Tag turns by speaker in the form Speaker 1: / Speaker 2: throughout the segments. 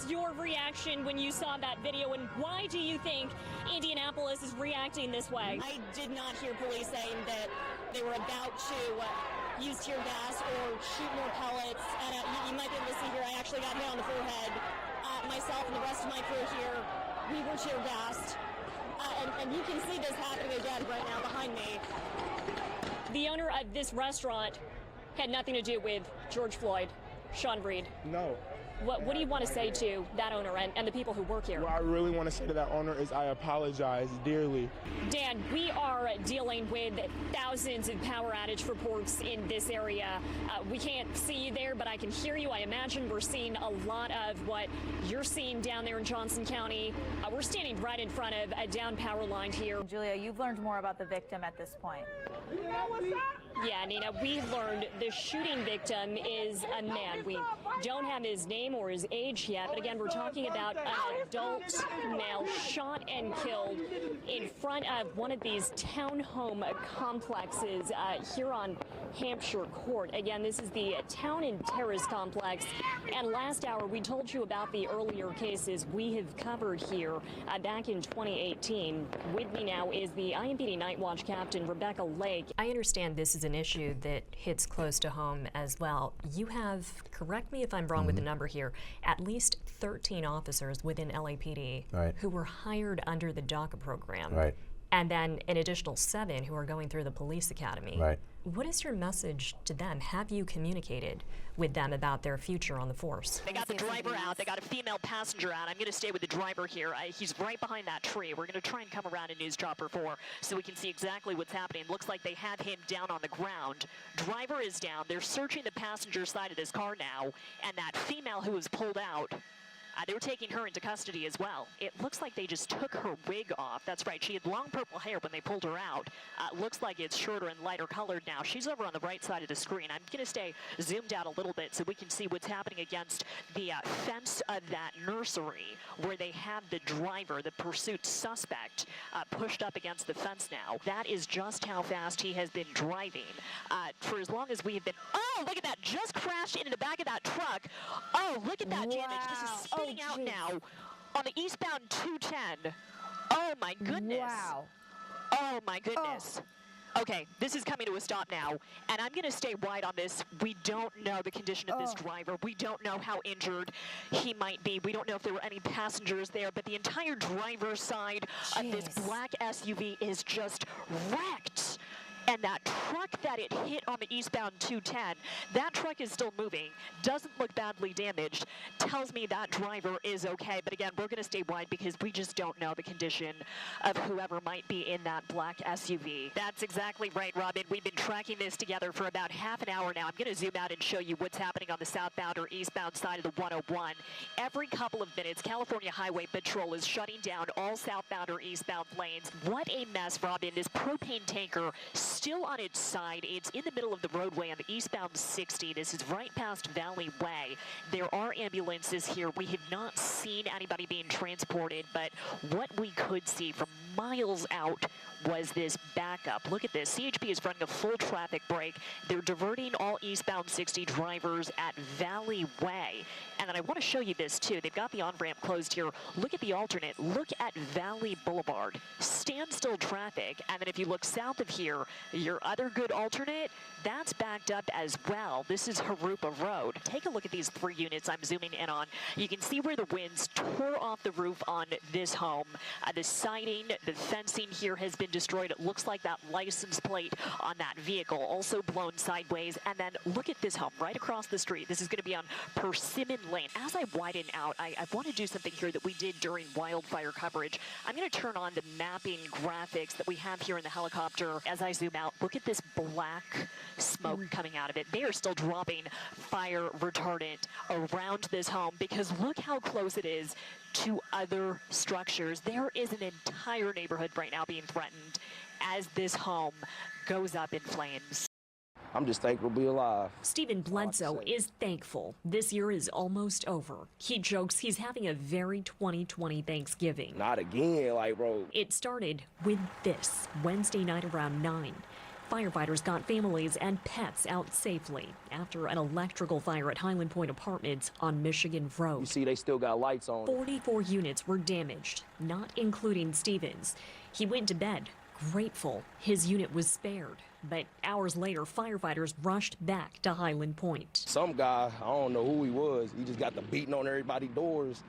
Speaker 1: was your reaction when you saw that video, and why do you think Indianapolis is reacting this way?
Speaker 2: I did not hear police saying that they were about to use tear gas or shoot more pellets. And you might be able to see here, I actually got hit on the forehead. Myself and the rest of my crew here, we were tear gassed. And you can see this happening again right now behind me.
Speaker 1: The owner of this restaurant had nothing to do with George Floyd. Sean Reed.
Speaker 3: No.
Speaker 1: What do you want to say to that owner and the people who work here?
Speaker 3: What I really want to say to that owner is I apologize dearly.
Speaker 1: Dan, we are dealing with thousands of power outage reports in this area. We can't see you there, but I can hear you. I imagine we're seeing a lot of what you're seeing down there in Johnson County. We're standing right in front of a down power line here.
Speaker 4: Julia, you've learned more about the victim at this point.
Speaker 1: Yeah, Nina, we've learned the shooting victim is a man. We don't have his name or his age yet, but again, we're talking about an adult male shot and killed in front of one of these townhome complexes here on Hampshire Court. Again, this is the Town and Terrace complex, and last hour we told you about the earlier cases we have covered here back in 2018. With me now is the IMPD Night Watch Captain Rebecca Lake. I understand this is an issue that hits close to home as well. You have, correct me if I'm wrong with the number here, at least 13 officers within LAPD who were hired under the DACA program. And then an additional 7 who are going through the police academy. What is your message to them? Have you communicated with them about their future on the force?
Speaker 5: They got the driver out. They got a female passenger out. I'm going to stay with the driver here. He's right behind that tree. We're going to try and come around in News Chopper 4 so we can see exactly what's happening. Looks like they have him down on the ground. Driver is down. They're searching the passenger side of this car now. And that female who was pulled out, they were taking her into custody as well. It looks like they just took her wig off. That's right. She had long purple hair when they pulled her out. Looks like it's shorter and lighter colored now. She's over on the right side of the screen. I'm going to stay zoomed out a little bit so we can see what's happening against the fence of that nursery where they have the driver, the pursuit suspect, pushed up against the fence now. That is just how fast he has been driving for as long as we have been. Oh, look at that. Just crashed into the back of that truck. Oh, look at that damage. This is spinning out now on the eastbound 210. Oh, my goodness.
Speaker 4: Wow.
Speaker 5: Oh, my goodness. Okay, this is coming to a stop now, and I'm going to stay wide on this. We don't know the condition of this driver. We don't know how injured he might be. We don't know if there were any passengers there, but the entire driver's side of this black SUV is just wrecked. And that truck that it hit on the eastbound 210, that truck is still moving, doesn't look badly damaged, tells me that driver is okay. But again, we're going to stay wide because we just don't know the condition of whoever might be in that black SUV. That's exactly right, Robin. We've been tracking this together for about half an hour now. I'm going to zoom out and show you what's happening on the southbound or eastbound side of the 101. Every couple of minutes, California Highway Patrol is shutting down all southbound or eastbound lanes. What a mess, Robin. This propane tanker still on its side. It's in the middle of the roadway on the eastbound 60. This is right past Valley Way. There are ambulances here. We have not seen anybody being transported, but what we could see from miles out was this backup. Look at this. CHP is running a full traffic break. They're diverting all eastbound 60 drivers at Valley Way. And then I want to show you this too. They've got the on-ramp closed here. Look at the alternate. Look at Valley Boulevard. Standstill traffic. And then if you look south of here, your other good alternate, that's backed up as well. This is Harupa Road. Take a look at these 3 units I'm zooming in on. You can see where the winds tore off the roof on this home. The siding, the fencing here has been destroyed. It looks like that license plate on that vehicle also blown sideways. And then look at this home right across the street. This is going to be on Persimmon Lane. As I widen out, I want to do something here that we did during wildfire coverage. I'm going to turn on the mapping graphics that we have here in the helicopter. As I zoom out, look at this black smoke coming out of it. They are still dropping fire retardant around this home because look how close it is to other structures. There is an entire neighborhood right now being threatened as this home goes up in flames.
Speaker 6: I'm just thankful to be alive.
Speaker 1: Stephen Bledsoe is thankful this year is almost over. He jokes he's having a very 2020 Thanksgiving.
Speaker 6: Not again, like, bro.
Speaker 1: It started with this Wednesday night around 9. Firefighters got families and pets out safely after an electrical fire at Highland Point Apartments on Michigan Road.
Speaker 6: You see, they still got lights on.
Speaker 1: 44 units were damaged, not including Stevens. He went to bed, grateful his unit was spared. But hours later, firefighters rushed back to Highland Point.
Speaker 6: Some guy, I don't know who he was, he just got the beating on everybody's doors.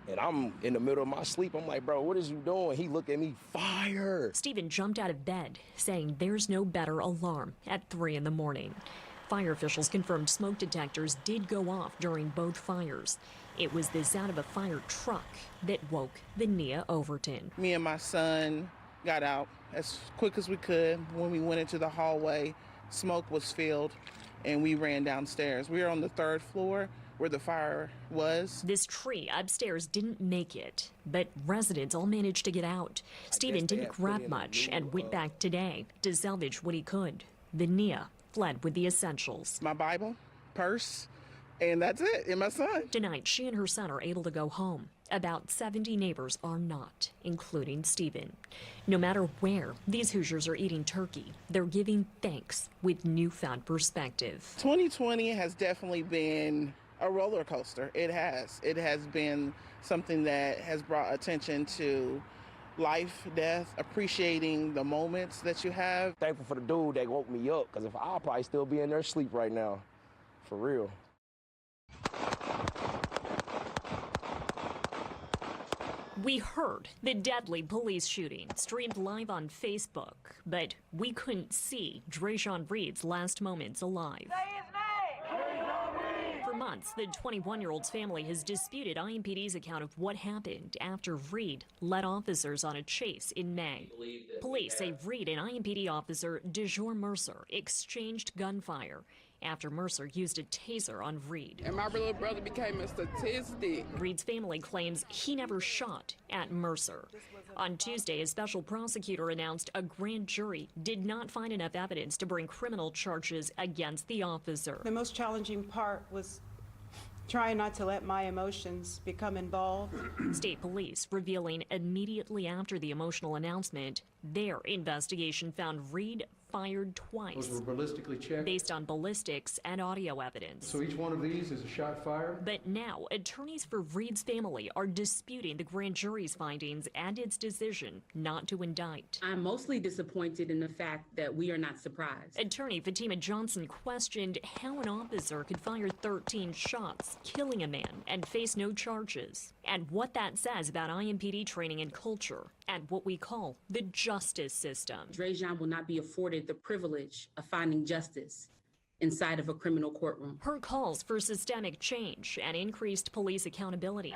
Speaker 6: And I'm in the middle of my sleep. I'm like, bro, what is you doing? He looked at me, fire.
Speaker 1: Stephen jumped out of bed, saying there's no better alarm at 3 in the morning. Fire officials confirmed smoke detectors did go off during both fires. It was the sound of a fire truck that woke the Nia Overton.
Speaker 7: Me and my son got out as quick as we could. When we went into the hallway, smoke was filled, and we ran downstairs. We were on the 3rd floor where the fire was.
Speaker 1: This tree upstairs didn't make it, but residents all managed to get out. Stephen didn't grab much and went back today to salvage what he could. The Nia fled with the essentials.
Speaker 7: My Bible, purse, and that's it, and my son.
Speaker 1: Tonight, she and her son are able to go home. About 70 neighbors are not, including Stephen. No matter where these Hoosiers are eating turkey, they're giving thanks with newfound perspective.
Speaker 7: 2020 has definitely been a roller coaster. It has. It has been something that has brought attention to life, death, appreciating the moments that you have.
Speaker 6: Thankful for the dude that woke me up, because if I'll probably still be in there asleep right now, for real.
Speaker 1: We heard the deadly police shooting streamed live on Facebook, but we couldn't see Dre'Jon Reed's last moments alive. For months, the 21-year-old's family has disputed IMPD's account of what happened after Reed led officers on a chase in May. Police say Reed and IMPD officer DeJour Mercer exchanged gunfire after Mercer used a taser on Reed.
Speaker 8: And my little brother became a statistic.
Speaker 1: Reed's family claims he never shot at Mercer. On Tuesday, a special prosecutor announced a grand jury did not find enough evidence to bring criminal charges against the officer.
Speaker 9: The most challenging part was trying not to let my emotions become involved.
Speaker 1: State police revealing immediately after the emotional announcement, their investigation found Reed fired twice.
Speaker 10: Those were ballistically checked.
Speaker 1: Based on ballistics and audio evidence.
Speaker 10: So each one of these is a shot fired?
Speaker 1: But now, attorneys for Reed's family are disputing the grand jury's findings and its decision not to indict.
Speaker 11: I'm mostly disappointed in the fact that we are not surprised.
Speaker 1: Attorney Fatima Johnson questioned how an officer could fire 13 shots, killing a man, and face no charges, and what that says about IMPD training and culture, and what we call the justice system.
Speaker 11: Dre'Jon will not be afforded the privilege of finding justice inside of a criminal courtroom.
Speaker 1: Her calls for systemic change and increased police accountability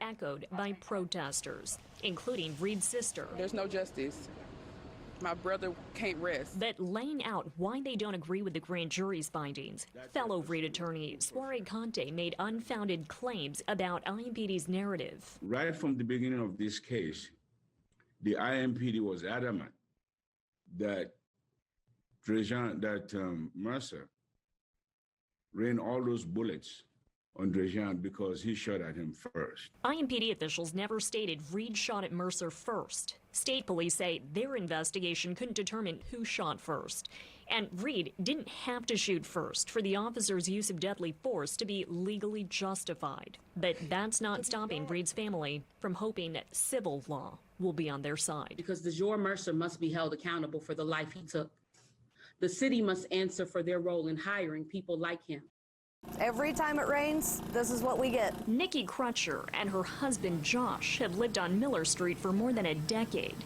Speaker 1: echoed by protesters, including Reed's sister.
Speaker 8: There's no justice. My brother can't rest.
Speaker 1: But laying out why they don't agree with the grand jury's findings, fellow Reed attorney Soare Conte made unfounded claims about IMPD's narrative.
Speaker 12: Right from the beginning of this case, the IMPD was adamant that Mercer ran all those bullets on Dre'Jon because he shot at him first.
Speaker 1: IMPD officials never stated Reed shot at Mercer first. State police say their investigation couldn't determine who shot first. And Reed didn't have to shoot first for the officer's use of deadly force to be legally justified. But that's not stopping Reed's family from hoping that civil law will be on their side.
Speaker 11: Because DeJour Mercer must be held accountable for the life he took. The city must answer for their role in hiring people like him.
Speaker 13: Every time it rains, this is what we get.
Speaker 1: Nikki Crutcher and her husband Josh have lived on Miller Street for more than a decade.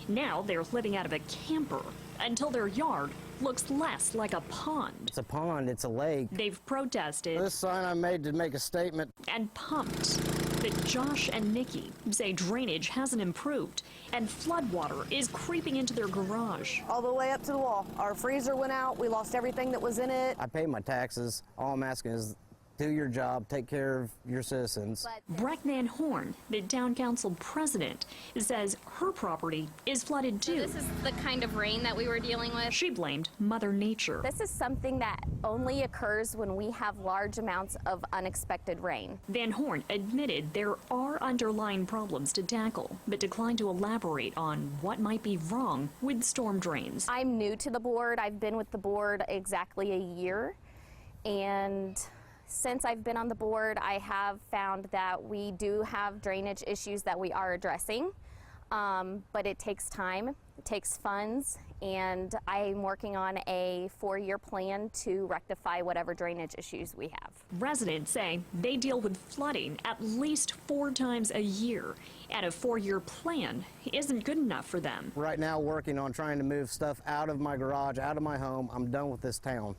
Speaker 1: Now they're living out of a camper until their yard looks less like a pond.
Speaker 14: It's a pond, it's a lake.
Speaker 1: They've protested.
Speaker 14: This sign I made to make a statement.
Speaker 1: And pumped. But Josh and Nikki say drainage hasn't improved and floodwater is creeping into their garage.
Speaker 13: All the way up to the wall. Our freezer went out. We lost everything that was in it.
Speaker 14: I pay my taxes. All I'm asking is do your job, take care of your citizens.
Speaker 1: Breck Van Horn, the town council president, says her property is flooded too.
Speaker 15: This is the kind of rain that we were dealing with.
Speaker 1: She blamed Mother Nature.
Speaker 13: This is something that only occurs when we have large amounts of unexpected rain.
Speaker 1: Van Horn admitted there are underlying problems to tackle, but declined to elaborate on what might be wrong with storm drains.
Speaker 13: I'm new to the board. I've been with the board exactly a year, and since I've been on the board, I have found that we do have drainage issues that we are addressing, but it takes time, it takes funds, and I'm working on a 4-year plan to rectify whatever drainage issues we have.
Speaker 1: Residents say they deal with flooding at least 4 times a year, and a 4-year plan isn't good enough for them.
Speaker 14: Right now, working on trying to move stuff out of my garage, out of my home. I'm done with this town.